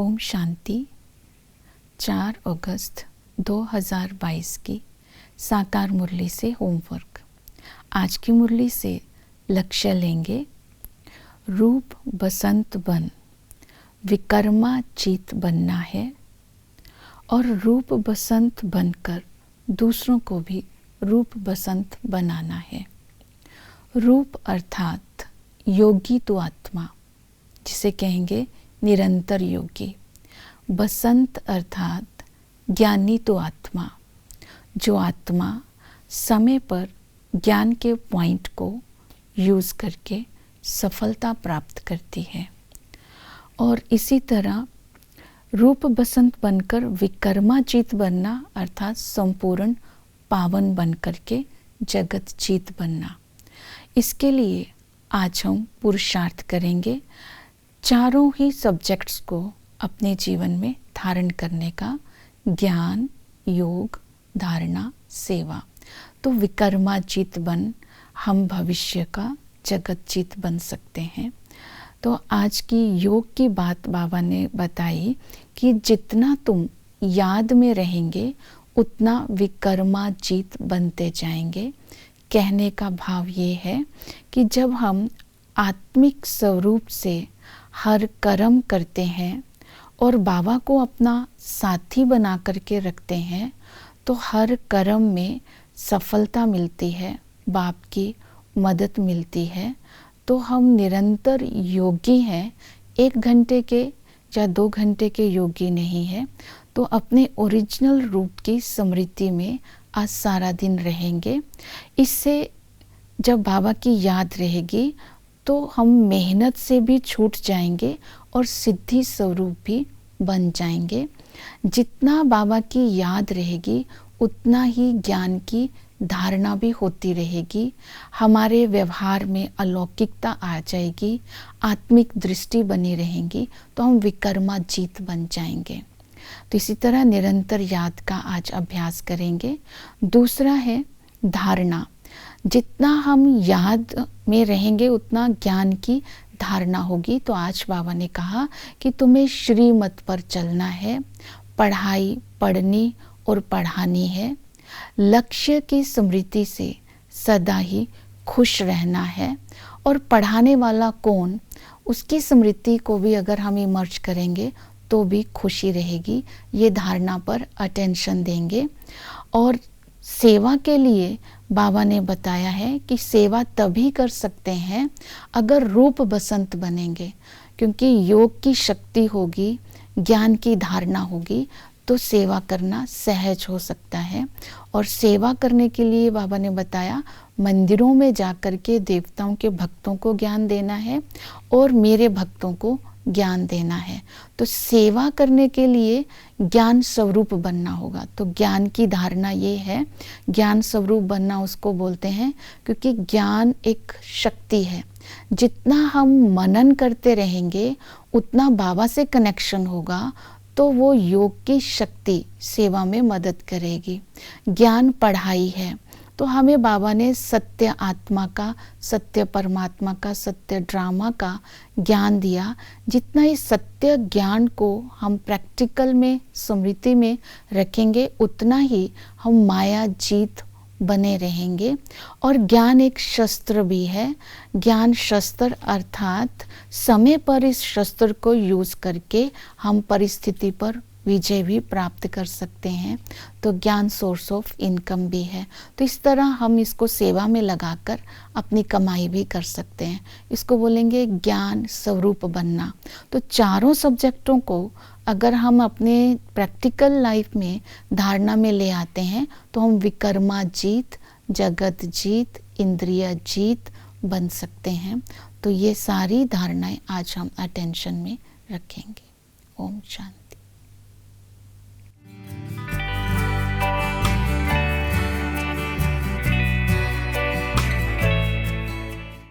ओम शांति। 4 अगस्त 2022 की साकार मुरली से होमवर्क। आज की मुरली से लक्ष्य लेंगे, रूप बसंत बन, विकर्मा चीत बनना है और रूप बसंत बनकर दूसरों को भी रूप बसंत बनाना है। रूप अर्थात योगी तो आत्मा, जिसे कहेंगे निरंतर योगी। बसंत अर्थात ज्ञानी तो आत्मा, जो आत्मा समय पर ज्ञान के पॉइंट को यूज़ करके सफलता प्राप्त करती है। और इसी तरह रूप बसंत बनकर विकर्माजीत बनना अर्थात संपूर्ण पावन बनकर के जगत जीत बनना। इसके लिए आज हम पुरुषार्थ करेंगे चारों ही सब्जेक्ट्स को अपने जीवन में धारण करने का, ज्ञान, योग, धारणा, सेवा। तो विकर्माजीत बन हम भविष्य का जगत जीत बन सकते हैं। तो आज की योग की बात बाबा ने बताई कि जितना तुम याद में रहेंगे उतना विकर्माजीत बनते जाएंगे। कहने का भाव ये है कि जब हम आत्मिक स्वरूप से हर कर्म करते हैं और बाबा को अपना साथी बना करके रखते हैं तो हर कर्म में सफलता मिलती है, बाप की मदद मिलती है। तो हम निरंतर योगी हैं, 1 घंटे के या 2 घंटे के योगी नहीं है। तो अपने ओरिजिनल रूप की स्मृति में आज सारा दिन रहेंगे। इससे जब बाबा की याद रहेगी तो हम मेहनत से भी छूट जाएंगे और सिद्धि स्वरूप भी बन जाएंगे। जितना बाबा की याद रहेगी उतना ही ज्ञान की धारणा भी होती रहेगी। हमारे व्यवहार में अलौकिकता आ जाएगी, आत्मिक दृष्टि बनी रहेगी, तो हम विकर्माजीत बन जाएंगे। तो इसी तरह निरंतर याद का आज अभ्यास करेंगे। दूसरा है धारणा। जितना हम याद में रहेंगे उतना ज्ञान की धारणा होगी। तो आज बाबा ने कहा कि तुम्हें श्रीमत पर चलना है, पढ़ाई पढ़नी और पढ़ानी है, लक्ष्य की स्मृति से सदा ही खुश रहना है। और पढ़ाने वाला कौन, उसकी स्मृति को भी अगर हम इमर्ज करेंगे तो भी खुशी रहेगी। ये धारणा पर अटेंशन देंगे। और सेवा के लिए बाबा ने बताया है कि सेवा तभी कर सकते हैं अगर रूप बसंत बनेंगे, क्योंकि योग की शक्ति होगी, ज्ञान की धारणा होगी तो सेवा करना सहज हो सकता है। और सेवा करने के लिए बाबा ने बताया मंदिरों में जाकर के देवताओं के भक्तों को ज्ञान देना है और मेरे भक्तों को ज्ञान देना है। तो सेवा करने के लिए ज्ञान स्वरूप बनना होगा। तो ज्ञान की धारणा ये है, ज्ञान स्वरूप बनना उसको बोलते हैं क्योंकि ज्ञान एक शक्ति है। जितना हम मनन करते रहेंगे उतना बाबा से कनेक्शन होगा, तो वो योग की शक्ति सेवा में मदद करेगी। ज्ञान पढ़ाई है, तो हमें बाबा ने सत्य आत्मा का, सत्य परमात्मा का, सत्य ड्रामा का ज्ञान दिया। जितना इस सत्य ज्ञान को हम प्रैक्टिकल में स्मृति में रखेंगे उतना ही हम माया जीत बने रहेंगे। और ज्ञान एक शस्त्र भी है। ज्ञान शस्त्र अर्थात समय पर इस शस्त्र को यूज़ करके हम परिस्थिति पर विजय भी प्राप्त कर सकते हैं। तो ज्ञान सोर्स ऑफ इनकम भी है। तो इस तरह हम इसको सेवा में लगाकर अपनी कमाई भी कर सकते हैं। इसको बोलेंगे ज्ञान स्वरूप बनना। तो चारों सब्जेक्टों को अगर हम अपने प्रैक्टिकल लाइफ में धारणा में ले आते हैं तो हम विकर्माजीत, जगत जीत, इंद्रिय जीत बन सकते हैं। तो ये सारी धारणाएं आज हम अटेंशन में रखेंगे। ओम शांति।